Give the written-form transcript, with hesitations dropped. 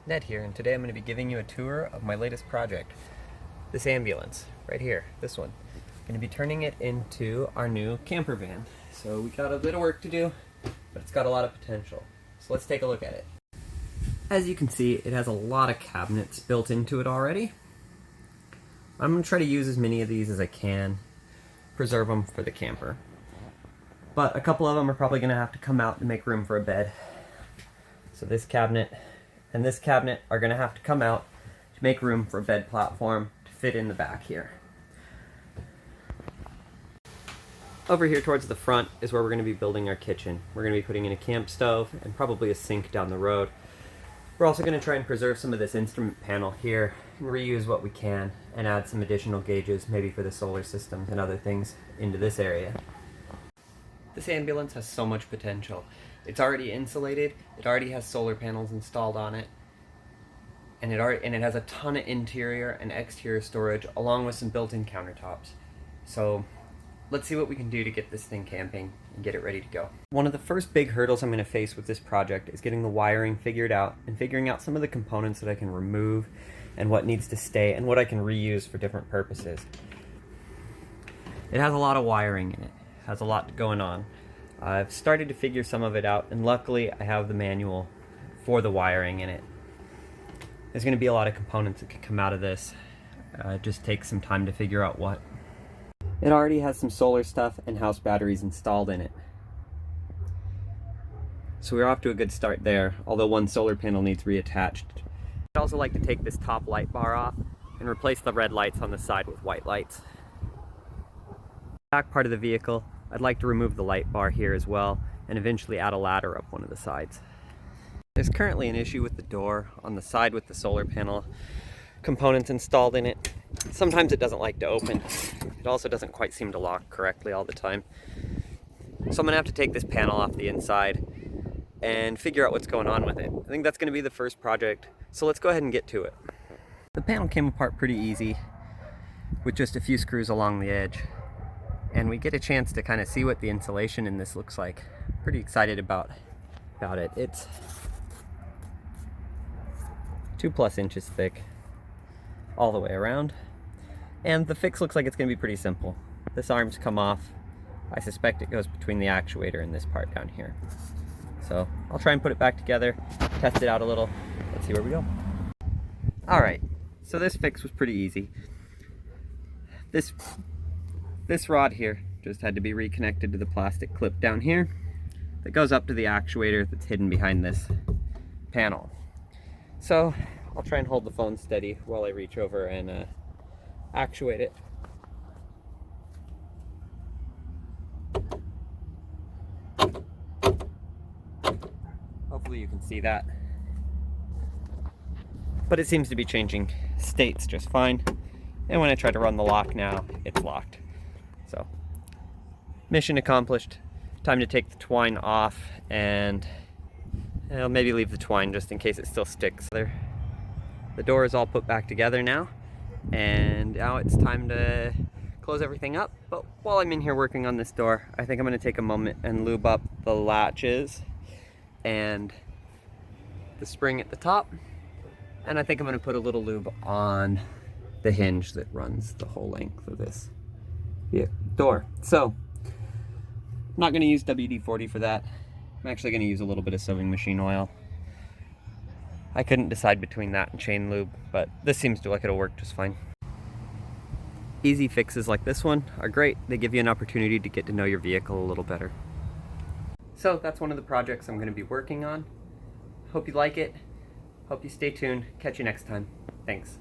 Ned here, and today I'm going to be giving you a tour of my latest project. This ambulance, right here, this one. I'm going to be turning it into our new camper van. So we got a bit of work to do, but it's got a lot of potential. So let's take a look at it. As you can see, it has a lot of cabinets built into it already. I'm going to try to use as many of these as I can, preserve them for the camper. But a couple of them are probably going to have to come out to make room for a bed. So this cabinet and this cabinet are going to have to come out to make room for a bed platform to fit in the back here. Over here towards the front is where we're going to be building our kitchen. We're going to be putting in a camp stove and probably a sink down the road. We're also going to try and preserve some of this instrument panel here and reuse what we can and add some additional gauges, maybe for the solar systems and other things, into this area. This ambulance has so much potential. It's already insulated, it already has solar panels installed on it, and it has a ton of interior and exterior storage along with some built-in countertops. So let's see what we can do to get this thing camping and get it ready to go. One of the first big hurdles I'm going to face with this project is getting the wiring figured out and figuring out some of the components that I can remove and what needs to stay and what I can reuse for different purposes. It has a lot of wiring in it. Has a lot going on. I've started to figure some of it out, and luckily I have the manual for the wiring in it. There's going to be a lot of components that could come out of this. It just takes some time to figure out what. It already has some solar stuff and house batteries installed in it. So we're off to a good start there, although one solar panel needs reattached. I'd also like to take this top light bar off and replace the red lights on the side with white lights. Back part of the vehicle, I'd like to remove the light bar here as well and eventually add a ladder up one of the sides. There's currently an issue with the door on the side with the solar panel components installed in it. Sometimes it doesn't like to open. It also doesn't quite seem to lock correctly all the time. So I'm going to have to take this panel off the inside and figure out what's going on with it. I think that's going to be the first project, so let's go ahead and get to it. The panel came apart pretty easy with just a few screws along the edge. And we get a chance to kind of see what the insulation in this looks like. Pretty excited about it. It's 2+ inches thick all the way around. And the fix looks like it's going to be pretty simple. This arm's come off. I suspect it goes between the actuator and this part down here. So I'll try and put it back together, test it out a little. Let's see where we go. Alright, so this fix was pretty easy. This rod here just had to be reconnected to the plastic clip down here that goes up to the actuator that's hidden behind this panel. So I'll try and hold the phone steady while I reach over and actuate it. Hopefully you can see that. But it seems to be changing states just fine. And when I try to run the lock now, it's locked. So, mission accomplished. Time to take the twine off and I'll maybe leave the twine just in case it still sticks there. The door is all put back together now, and now it's time to close everything up. But while I'm in here working on this door, I think I'm going to take a moment and lube up the latches and the spring at the top. And I think I'm going to put a little lube on the hinge that runs the whole length of this door. So I'm not going to use WD-40 for that. I'm actually going to use a little bit of sewing machine oil. I couldn't decide between that and chain lube, but this seems to like it'll work just fine. Easy fixes like this one are great. They give you an opportunity to get to know your vehicle a little better. So that's one of the projects I'm going to be working on. Hope you like it. Hope you stay tuned. Catch you next time. Thanks.